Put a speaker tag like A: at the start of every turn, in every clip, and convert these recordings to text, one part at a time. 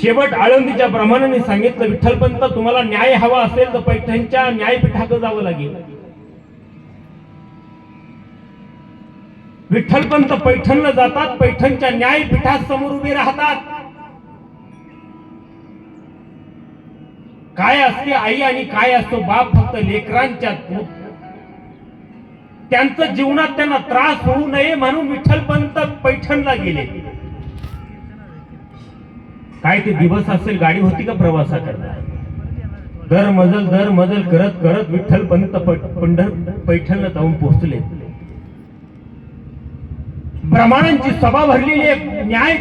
A: शेवट आळंदीच्या ब्राह्मणांनी सांगितलं, विठ्ठलपंत तुम्हाला न्याय हवा असेल तर पैठणच्या न्यायपीठाकडे जावं लागेल. विठ्ठलपंत पैठणला जातात, पैठणच्या न्यायपीठासमोर उभे राहतात. काय असते आई आणि काय असतो बाप, फक्त लेकरांच्या त्यांचं जीवनात त्यांना त्रास होऊ नये म्हणून विठ्ठलपंत पैठणला गेले. काय ते दिवस असेल, गाडी होती का प्रवासाकरता? दर मजल करत करत विठ्ठलपंत पैठणला जाऊन पोहोचले. ब्राह्मणांची सभा भरलेली, न्याय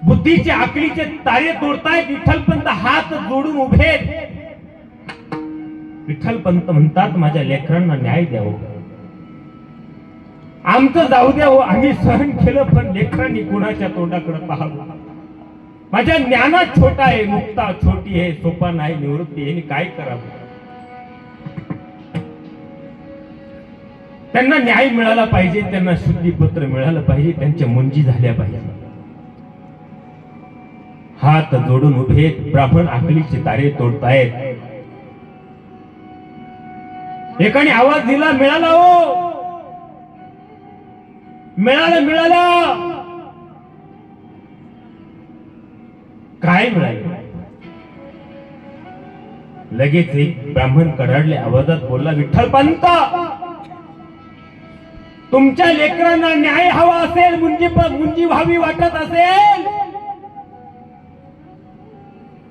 A: बुद्धीचे आकलीचे तारे तोडतायत. विठ्ठलपंत हात जोडून उभे. विठ्ठलपंत म्हणतात, माझ्या लेकरांना न्याय द्यावं, आमचं जाऊ द्या हो, आम्ही सहन केलं, पण लेकरांनी कुणाच्या तोंडाकडे पाहावं. माझ्या ज्ञानात छोटा आहे, मुक्ता छोटी आहे, सोपा नाही निवृत्ती आहे, काय करावं? त्यांना न्याय मिळाला पाहिजे, त्यांना शुद्धीपत्र मिळालं पाहिजे, त्यांच्या मुंजी झाल्या पाहिजे. हात जोडून उभे, ब्राह्मण आकलीचे तारे तोडतायत. एकाने आवाज दिला, मिळाला हो, मिळालं. काय मिळालं? लगेच एक ब्राह्मण कडाडल्या आवाजात बोलला, विठ्ठलपंत तुमच्या लेकरांना न्याय हवा असेल, मुंजी व्हावी वाटत असेल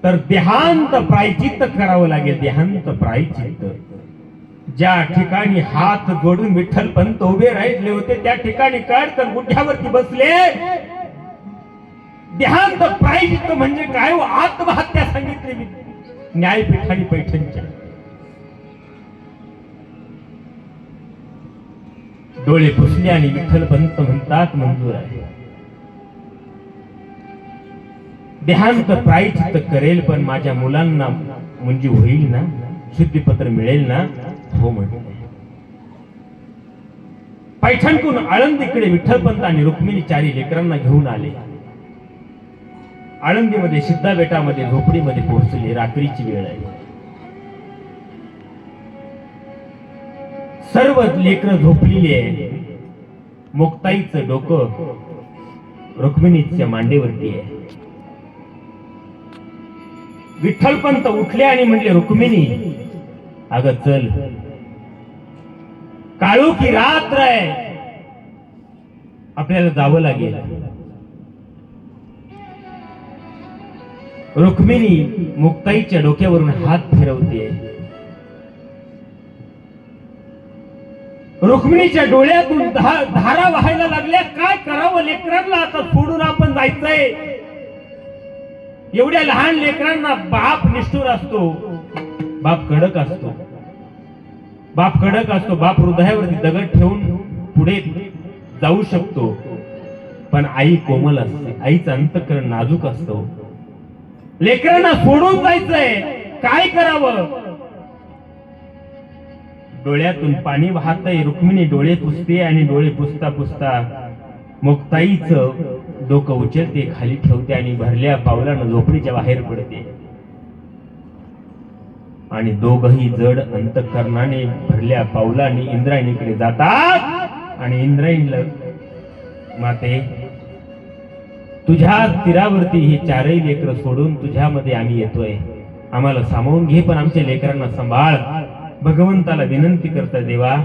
A: तर देहांत प्रायचित्त करावं लागेल. देहांत प्रायचित्त. ज्या ठिकाणी हात जोडून विठ्ठलपंत उभे राहिले होते त्या ठिकाणी काढकर गुढ्यावरती बसले. देहांत प्रायचित्त म्हणजे काय? आत्महत्या सांगितली न्यायपीठाने पैठणच्या. डोळे पुसले आणि विठ्ठलपंत म्हणतात, मंजूर आहे, देहांत प्रायचित्त करेल, पण माझ्या मुलांना मुंजी होईल ना, शुद्धीपत्र मिळेल ना? हो म्हटले. पैठणकडून आळंदीकडे विठ्ठलपंत आणि रुक्मिणी चारी लेकरांना घेऊन आले. आळंदीमध्ये सिद्धा बेटामध्ये झोपडीमध्ये पोहोचले. रात्रीची वेळ आहे. सर्व लेकरं झोपलेली आहे. मुक्ताईचं डोकं रुक्मिणीच्या मांडीवरती आहे. विठ्ठलपंत उठले आणि म्हणले, रुक्मिणी अगं चल, काळू की रात्र आहे, आपल्याला जावं लागेल. रुक्मिणी मुक्ताईच्या डोक्यावरून हात फिरवते. रुक्मिणीच्या डोळ्यातून धारा वाहायला लागल्या. काय करावं लेकरांना? आता सोडून आपण जायचंय. एवढ्या लहान लेकरांना बाप निष्ठुर असतो, बाप कडक असतो, बाप हृदयावरती दगड ठेवून पुढे जाऊ शकतो, पण आई कोमल असते, आईचं अंतःकरण नाजूक असतो. लेकरांना सोडून जायचंय, काय करावं? डोळ्यातून पाणी वाहतंय. रुक्मिणी डोळे पुसते आणि डोळे पुसता पुसता मुक्ताईचं डोकं उचलते, खाली ठेवते आणि भरल्या पावलानं झोपडीच्या बाहेर पडते. आणि दोघही जड अंतःकरणाने भरल्या पावलाने इंद्रायणीकडे जातात आणि इंद्रायणीला, माते तुझ्या तीरावरती ही चारही लेकरं सोडून तुझ्यामध्ये आम्ही येतोय, आम्हाला सामावून घे, पण आमच्या लेकरांना सांभाळ. भगवंताला विनंती करता, देवा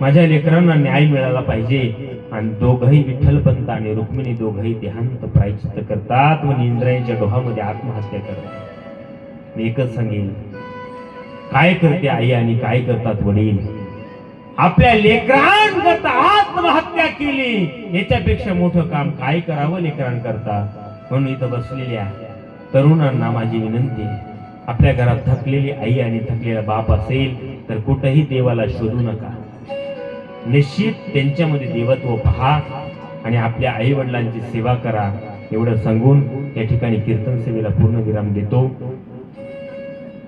A: माझ्या लेकरांना न्याय मिळाला पाहिजे. आणि दोघही विठ्ठलपंत आणि रुक्मिणी दोघही देहांत प्रायचित्त करतात व इंद्रायणीच्या डोहामध्ये आत्महत्या करतात. मी एकच सांगेल, काय करते आई आणि काय करतात वडील? आपल्या लेकरांकरता आत्महत्या केली, याच्यापेक्षा मोठं काम काय करावं लेकरांकरता? म्हणून इथं बसलेल्या तरुणांना माझी विनंती आहे, आपल्या घरात थकलेली आई आणि थकलेला बाप असेल तर कुठेही देवाला शोधू नका. निश्चित त्यांच्यामध्ये देवत्व पहा आणि आपल्या आई वडिलांची सेवा करा. एवढं सांगून या ठिकाणी कीर्तन सेवेला पूर्ण विराम देतो.